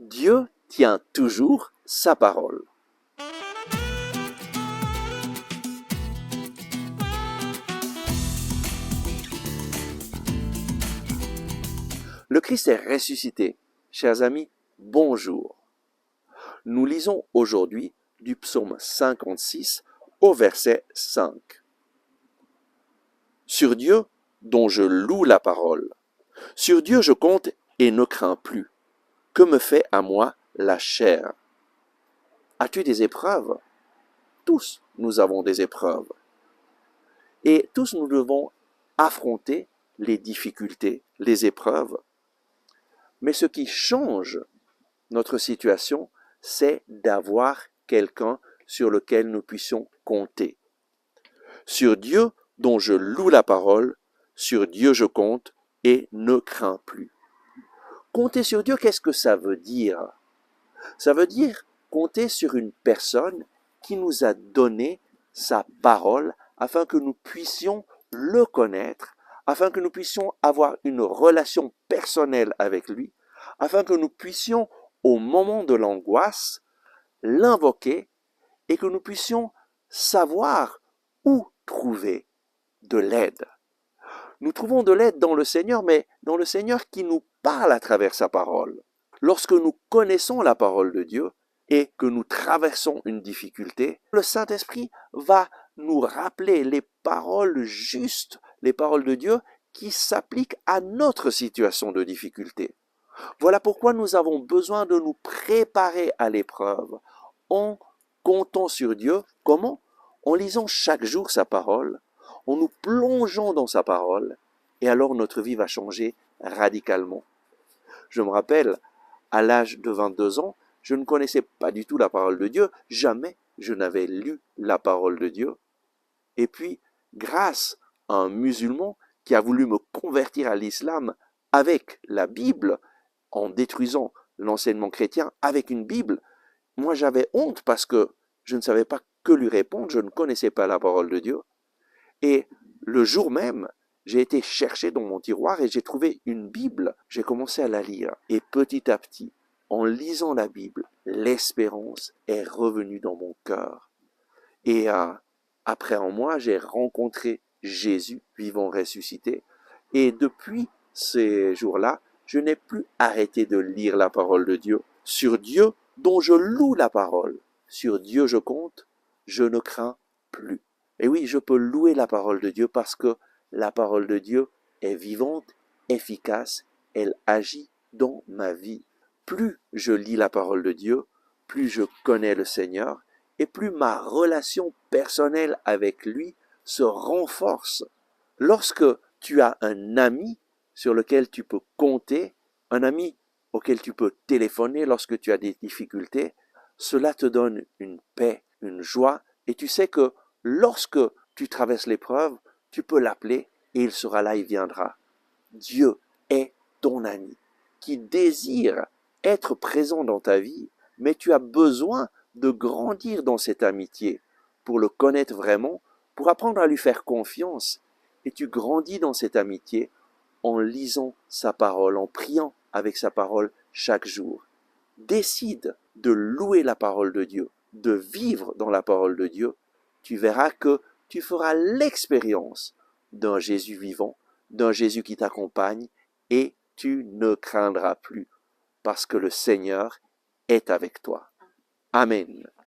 Dieu tient toujours sa parole. Le Christ est ressuscité. Chers amis, bonjour. Nous lisons aujourd'hui du psaume 56 au verset 5. Sur Dieu, dont je loue la parole. Sur Dieu je compte et ne crains plus. Que me fait à moi la chair? As-tu des épreuves? Tous nous avons des épreuves. Et tous nous devons affronter les difficultés, les épreuves. Mais ce qui change notre situation, c'est d'avoir quelqu'un sur lequel nous puissions compter. Sur Dieu, dont je loue la parole, sur Dieu je compte et ne crains plus. Compter sur Dieu, qu'est-ce que ça veut dire? Ça veut dire compter sur une personne qui nous a donné sa parole afin que nous puissions le connaître, afin que nous puissions avoir une relation personnelle avec lui, afin que nous puissions, au moment de l'angoisse, l'invoquer et que nous puissions savoir où trouver de l'aide. Nous trouvons de l'aide dans le Seigneur, mais dans le Seigneur qui nous parle à travers sa parole. Lorsque nous connaissons la parole de Dieu et que nous traversons une difficulté, le Saint-Esprit va nous rappeler les paroles justes, les paroles de Dieu qui s'appliquent à notre situation de difficulté. Voilà pourquoi nous avons besoin de nous préparer à l'épreuve en comptant sur Dieu. Comment? En lisant chaque jour sa parole, en nous plongeant dans sa parole, et alors notre vie va changer radicalement. Je me rappelle, à l'âge de 22 ans, je ne connaissais pas du tout la parole de Dieu, jamais je n'avais lu la parole de Dieu. Et puis, grâce à un musulman qui a voulu me convertir à l'islam avec la Bible, en détruisant l'enseignement chrétien avec une Bible, moi j'avais honte parce que je ne savais pas que lui répondre, je ne connaissais pas la parole de Dieu. Et le jour même, j'ai été chercher dans mon tiroir et j'ai trouvé une Bible. J'ai commencé à la lire. Et petit à petit, en lisant la Bible, l'espérance est revenue dans mon cœur. Et après en moi, j'ai rencontré Jésus, vivant ressuscité. Et depuis ces jours-là, je n'ai plus arrêté de lire la parole de Dieu. Sur Dieu, dont je loue la parole. Sur Dieu je compte, je ne crains plus. Et oui, je peux louer la parole de Dieu parce que la parole de Dieu est vivante, efficace, elle agit dans ma vie. Plus je lis la parole de Dieu, plus je connais le Seigneur et plus ma relation personnelle avec lui se renforce. Lorsque tu as un ami sur lequel tu peux compter, un ami auquel tu peux téléphoner lorsque tu as des difficultés, cela te donne une paix, une joie, et tu sais que lorsque tu traverses l'épreuve, tu peux l'appeler et il sera là, il viendra. Dieu est ton ami qui désire être présent dans ta vie, mais tu as besoin de grandir dans cette amitié pour le connaître vraiment, pour apprendre à lui faire confiance. Et tu grandis dans cette amitié en lisant sa parole, en priant avec sa parole chaque jour. Décide de louer la parole de Dieu, de vivre dans la parole de Dieu. Tu verras que tu feras l'expérience d'un Jésus vivant, d'un Jésus qui t'accompagne et tu ne craindras plus parce que le Seigneur est avec toi. Amen.